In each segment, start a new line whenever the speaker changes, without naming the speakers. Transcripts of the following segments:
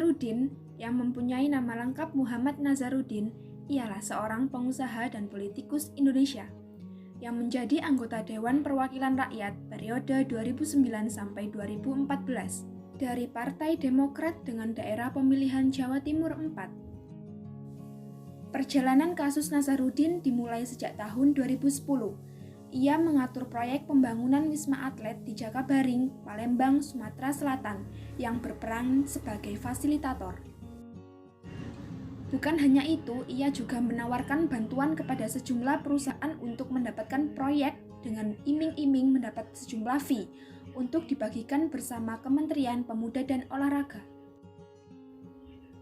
Nazarudin, yang mempunyai nama lengkap Muhammad Nazarudin, ialah seorang pengusaha dan politikus Indonesia yang menjadi anggota Dewan Perwakilan Rakyat periode 2009 sampai 2014 dari Partai Demokrat dengan daerah pemilihan Jawa Timur 4. Perjalanan kasus Nazarudin dimulai sejak tahun 2010. Ia mengatur proyek pembangunan Wisma Atlet di Jakabaring, Palembang, Sumatera Selatan yang berperan sebagai fasilitator. Bukan hanya itu, ia juga menawarkan bantuan kepada sejumlah perusahaan untuk mendapatkan proyek dengan iming-iming mendapat sejumlah fee untuk dibagikan bersama Kementerian Pemuda dan Olahraga.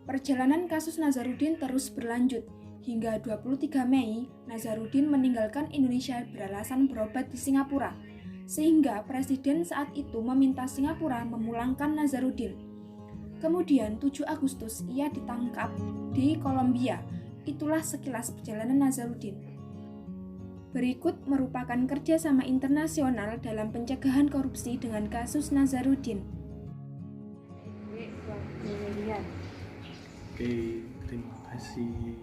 Perjalanan kasus Nazarudin terus berlanjut. Hingga 23 Mei, Nazarudin meninggalkan Indonesia beralasan berobat di Singapura, sehingga Presiden saat itu meminta Singapura memulangkan Nazarudin. Kemudian 7 Agustus ia ditangkap di Kolombia. Itulah sekilas perjalanan Nazarudin. Berikut merupakan kerjasama internasional dalam pencegahan korupsi dengan kasus Nazarudin.
Oke, terima kasih.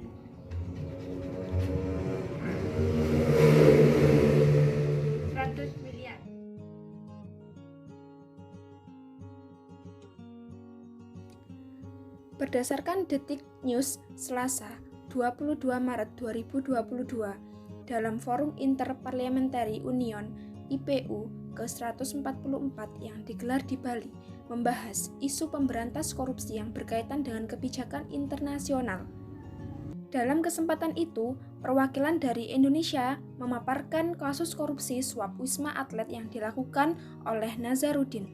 Miliar. Berdasarkan Detik News Selasa 22 Maret 2022 dalam Forum Interparliamentary Union IPU ke-144 yang digelar di Bali membahas isu pemberantas korupsi yang berkaitan dengan kebijakan internasional. Dalam kesempatan itu, perwakilan dari Indonesia memaparkan kasus korupsi suap Wisma Atlet yang dilakukan oleh Nazarudin.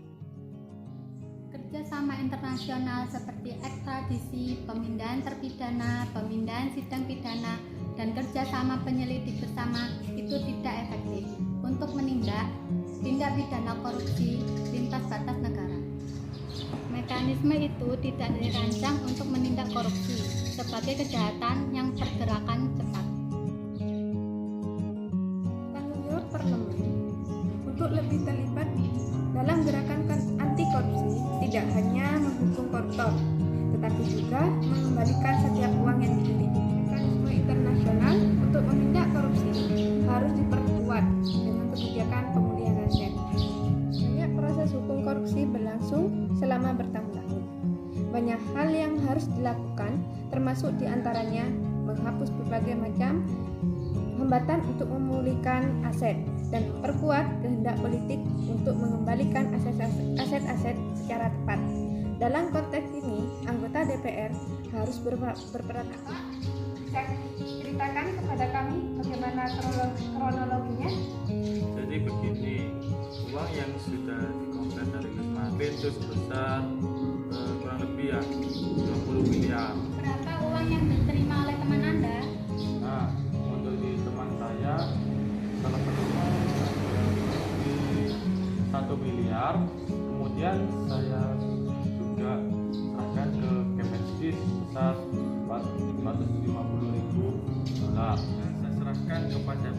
Kerjasama internasional seperti ekstradisi, pemindahan terpidana, pemindahan sidang pidana, dan kerjasama penyelidik bersama itu tidak efektif untuk menindak tindak pidana korupsi lintas batas negara. Mekanisme itu tidak dirancang untuk menindak korupsi sebagai kejahatan yang pergerakan cepat.
Tanggung jawab parlemen untuk lebih terlibat dalam gerakan anti korupsi tidak hanya menghukum koruptor, tetapi juga mengembalikan setiap uang yang dicuri. Mekanisme internasional untuk menindak korupsi harus diperkuat dengan kebijakan pemulihan aset. Banyak proses hukum korupsi berlangsung selama bertahun-tahun. Banyak hal yang harus dilakukan, termasuk diantaranya menghapus berbagai macam hambatan untuk memulihkan aset dan memperkuat kehendak politik untuk mengembalikan aset-aset secara tepat. Dalam konteks ini, anggota DPR harus berperan aktif. Bisa ceritakan kepada kami bagaimana kronologinya?
Jadi begini, uang yang sudah dikomplain dari Wisma Atlet itu sebesar kurang lebih 20 miliar.
Berapa uang yang diterima oleh teman Anda?
Nah, untuk di teman saya salah satunya di 1 miliar. Kemudian saya juga serahkan ke Kemensis sebesar $450.000. Saya serahkan kepada